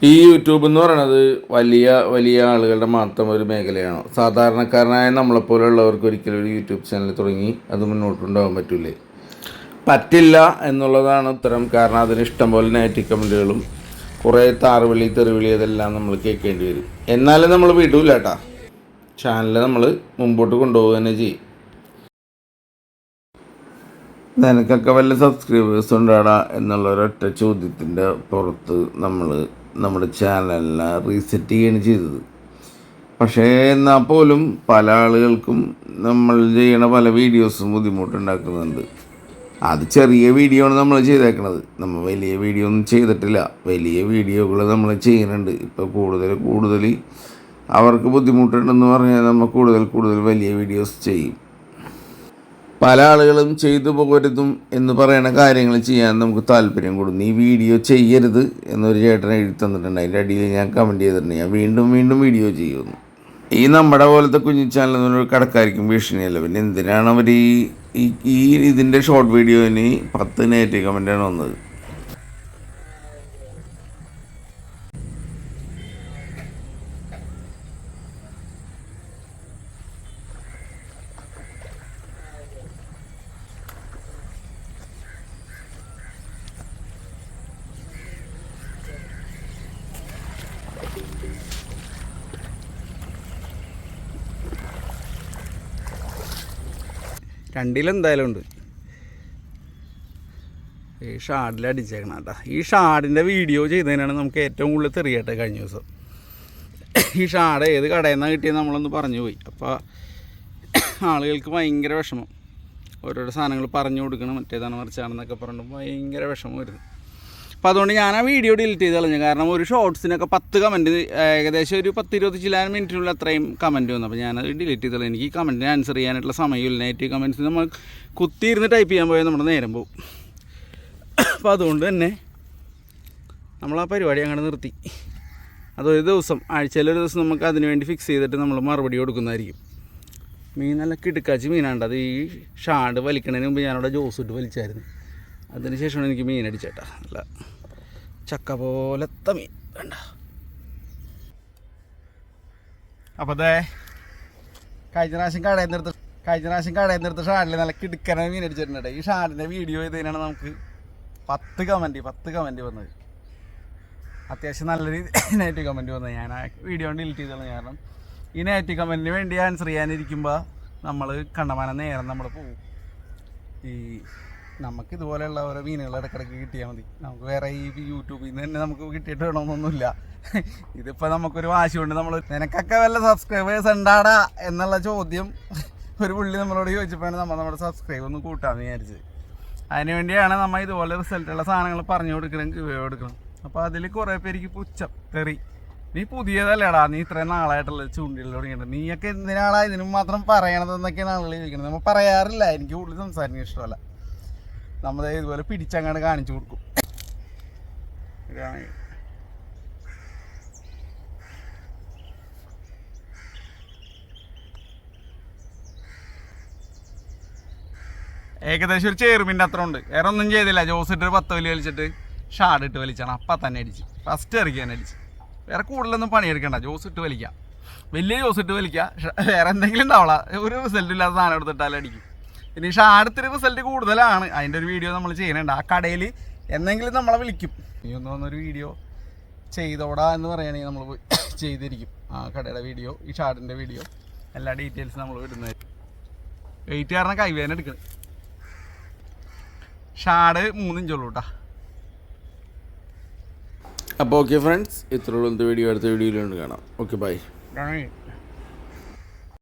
ഈ യൂട്യൂബ് എന്ന് പറയുന്നത് വലിയ വലിയ ആളുകളുടെ മാത്രം ഒരു മേഖലയാണോ? സാധാരണക്കാരനായ നമ്മളെപ്പോലുള്ളവർക്ക് ഒരിക്കലും ഒരു യൂട്യൂബ് ചാനൽ തുടങ്ങി അത് മുന്നോട്ട് കൊണ്ടുപോകാൻ പറ്റില്ലേ? പറ്റില്ല എന്നുള്ളതാണ് ഉത്തരം. കാരണം അതിന് ഇഷ്ടംപോലെ നെഗറ്റീവ് കമൻറ്റുകളും കുറേ താറുവിളി തെറിവിളി അതെല്ലാം നമ്മൾ കേൾക്കേണ്ടി വരും. എന്നാലും നമ്മൾ വിടൂല കേട്ടാ. ചാനൽ നമ്മൾ മുമ്പോട്ട് കൊണ്ടുപോകുക തന്നെ ചെയ്യും. നിനക്കൊക്കെ വല്ല സബ്സ്ക്രൈബേഴ്സ് ഉണ്ടാടാ എന്നുള്ള ഒരൊറ്റ ചോദ്യത്തിൻ്റെ പുറത്ത് നമ്മുടെ ചാനലിനെ റീസെറ്റ് ചെയ്യുകയാണ് ചെയ്തത്. പക്ഷേ എന്നാൽ പോലും പല ആളുകൾക്കും നമ്മൾ ചെയ്യണ പല വീഡിയോസും ബുദ്ധിമുട്ടുണ്ടാക്കുന്നുണ്ട്. അത് ചെറിയ വീഡിയോ ആണ് നമ്മൾ ചെയ്തേക്കണത്. നമ്മൾ വലിയ വീഡിയോ ഒന്നും ചെയ്തിട്ടില്ല. വലിയ വീഡിയോകൾ നമ്മൾ ചെയ്യുന്നുണ്ട്. ഇപ്പോൾ കൂടുതൽ അവർക്ക് ബുദ്ധിമുട്ടുണ്ടെന്ന് പറഞ്ഞാൽ നമ്മൾ കൂടുതൽ വലിയ വീഡിയോസ് ചെയ്യും. പല ആളുകളും ചെയ്തു പോകരുതും എന്ന് പറയുന്ന കാര്യങ്ങൾ ചെയ്യാൻ നമുക്ക് താല്പര്യം കൂടും. ഈ വീഡിയോ ചെയ്യരുത് എന്നൊരു ചേട്ടൻ എഴുതി തന്നിട്ടുണ്ട്. അതിൻ്റെ അടിയിൽ ഞാൻ കമൻറ്റ് ചെയ്തിട്ടുണ്ട്, ഞാൻ വീണ്ടും വീഡിയോ ചെയ്യുന്നു. ഈ നമ്മുടെ പോലത്തെ കുഞ്ഞു ചാനലൊന്നും കടക്കാരിക്കും ഭീഷണിയല്ല. പിന്നെ എന്തിനാണ് അവർ ഈ ഇതിൻ്റെ ഷോർട്ട് വീഡിയോന് 10 നെഗറ്റീവ് കമൻറ്റാണ് വന്നത്. രണ്ടിലെന്തായാലും ഉണ്ട്. ഈ ഷാഡിലടിച്ചേക്കണം കേട്ടോ. ഈ ഷാഡിൻ്റെ വീഡിയോ ചെയ്തതിനാണ് നമുക്ക് ഏറ്റവും കൂടുതൽ തെറിയട്ടെ കഴിഞ്ഞ ദിവസം. ഈ ഷാഡ് ഏത് കടയിൽ നിന്നാണ് കിട്ടിയത് നമ്മളൊന്ന് പറഞ്ഞു പോയി. അപ്പോൾ ആളുകൾക്ക് ഭയങ്കര വിഷമം. ഓരോരോ സാധനങ്ങൾ പറഞ്ഞു കൊടുക്കണം, മറ്റേതാണ് മറിച്ചാണെന്നൊക്കെ പറഞ്ഞിട്ട് ഭയങ്കര വിഷമം വരുന്നു. അപ്പോൾ അതുകൊണ്ട് ഞാൻ ആ വീഡിയോ ഡിലീറ്റ് ചെയ്ത് കളഞ്ഞു. കാരണം ഒരു ഷോർട്സിനൊക്കെ 10 കമൻറ്റ്, ഏകദേശം ഒരു 10-20 ചില മിനിറ്റിനുള്ള അത്രയും കമൻറ്റ് വന്നു. അപ്പോൾ ഞാനത് ഡിലീറ്റ് ചെയ്ത് കളഞ്ഞു. എനിക്ക് ഈ കമൻറ്റിന് ആൻസർ ചെയ്യാനായിട്ടുള്ള സമയമില്ല. നെഗറ്റീവ് കമൻറ്റ്സ് നമ്മൾ കുത്തിയിരുന്ന് ടൈപ്പ് ചെയ്യാൻ പോയാൽ നമ്മുടെ നേരം പോകും. അപ്പോൾ അതുകൊണ്ട് തന്നെ നമ്മൾ ആ പരിപാടി അങ്ങനെ നിർത്തി. അതൊരു ദിവസം, ആഴ്ചയിലൊരു ദിവസം നമുക്ക് അതിന് വേണ്ടി ഫിക്സ് ചെയ്തിട്ട് നമ്മൾ മറുപടി കൊടുക്കുന്നതായിരിക്കും. മീൻ നല്ല കിടുക്കാച്ചി മീനാണ്ട്. അത് ഈ ഷാഡ് വലിക്കണതിന് മുമ്പ് ഞാനവിടെ ജോസ് ഇട്ട് വലിച്ചായിരുന്നു. അതിന് ശേഷമാണ് എനിക്ക് മീൻ അടിച്ചേട്ടാ. നല്ല ചക്ക പോലത്തെ മീൻ വേണ്ട. അപ്പോൾ അതെ കഴിഞ്ഞ പ്രാവശ്യം കടയിൽ നിർത്ത് ഷാഡിൽ നല്ല കിടുക്കനെ മീൻ അടിച്ചിട്ടുണ്ട്. ഈ ഷാഡിൻ്റെ വീഡിയോ ചെയ്തതിനാണ് നമുക്ക് 10 കമൻറ്റ് വന്നത്. അത്യാവശ്യം നല്ല രീതി നെഗറ്റീവ് കമൻറ്റ് വന്നത്. ഞാൻ ആ വീഡിയോ ഡിലീറ്റ് ചെയ്തതാണ്. കാരണം ഈ നെഗറ്റീവ് കമൻറ്റിന് വേണ്ടി ആൻസർ ചെയ്യാനിരിക്കുമ്പോൾ നമ്മൾ കണ്ടമാനം നേരം നമ്മൾ പോകും. ഈ നമുക്ക് ഇതുപോലെയുള്ള ഓരോ മീനുകൾ ഇടയ്ക്കിടയ്ക്ക് കിട്ടിയാൽ മതി. നമുക്ക് വേറെ ഈ യൂട്യൂബിൽ നിന്ന് തന്നെ നമുക്ക് കിട്ടിയിട്ട് വേണമെന്നൊന്നുമില്ല. ഇതിപ്പോൾ നമുക്കൊരു വാശി കൊണ്ട് നമ്മൾ നിനക്കൊക്കെ വല്ല സബ്സ്ക്രൈബേഴ്സ് ഉണ്ടാടാ എന്നുള്ള ചോദ്യം ഒരു പുള്ളി നമ്മളോട് ചോദിച്ചപ്പോഴാണ് നമ്മുടെ സബ്സ്ക്രൈബ് ഒന്ന് കൂട്ടാമെന്ന് വിചാരിച്ചത്. അതിന് വേണ്ടിയാണ് നമ്മൾ ഇതുപോലെ റിസൾട്ടുള്ള സാധനങ്ങൾ പറഞ്ഞു കൊടുക്കണം, കൊടുക്കണം. അപ്പോൾ അതിൽ കുറേ പേർക്ക് പുച്ഛം, തെറി. നീ പുതിയതല്ലേടാ, നീ ഇത്രയും നാളായിട്ടുള്ള ചൂണ്ടിൽ തുടങ്ങിയിട്ട് നീയൊക്കെ എന്തിനാളാ ഇതിനും മാത്രം പറയണതെന്നൊക്കെയാണ് ആളുകൾ ചോദിക്കുന്നത്. നമ്മൾ പറയാറില്ല. എനിക്ക് കൂടുതൽ സംസാരിക്കാൻ ഇഷ്ടമല്ല. നമ്മൾ ഇതുപോലെ പിടിച്ചങ്ങാണ്ട് കാണിച്ചു കൊടുക്കും. ഏകദേശം ഒരു ചെയർമിൻ്റെ അത്ര ഉണ്ട്. വേറെ ഒന്നും ചെയ്തില്ല. ജോസ് ഇട്ട് 10 വലി വലിച്ചിട്ട് ഷാഡ് ഇട്ട് വലിച്ചാണ്. അപ്പം തന്നെ അടിച്ച് ഫസ്റ്റ് ഇറക്കി തന്നെ അടിച്ച്. വേറെ കൂടുതലൊന്നും പണിയെടുക്കണ്ട. ജോസ് ഇട്ട് വലിക്കുക, വലിയ ജോസ് ഇട്ട് വലിക്കുക. വേറെ എന്തെങ്കിലും ഉണ്ടാവള, ഒരു റിസൾട്ട് ഇല്ലാത്ത സാധനം എടുത്തിട്ടാലും അടിക്കും. പിന്നെ ഈ ഷാഡത്തിന് റിസൾട്ട് കൂടുതലാണ്. അതിൻ്റെ ഒരു വീഡിയോ നമ്മൾ ചെയ്യുന്നുണ്ട്. ആ കടയിൽ എന്തെങ്കിലും നമ്മളെ വിളിക്കും, നീ ഒന്ന് വന്നൊരു വീഡിയോ ചെയ്തോടാ എന്ന് പറയുകയാണെങ്കിൽ നമ്മൾ പോയി ചെയ്തിരിക്കും. ആ കടയുടെ വീഡിയോ, ഈ ഷാഡിൻ്റെ വീഡിയോ, എല്ലാ ഡീറ്റെയിൽസും നമ്മൾ വിടുന്നത്. വെയിറ്റ് കാരണം കൈവേദന എടുക്കണം. ഷാഡ് 3 ഇഞ്ചുള്ളൂ കേട്ടോ. അപ്പോൾ ഓക്കെ ഫ്രണ്ട്സ്, ഇത്രയുള്ള വീഡിയോ അടുത്ത വീഡിയോയിലുണ്ട് കാണാം. Okay bye.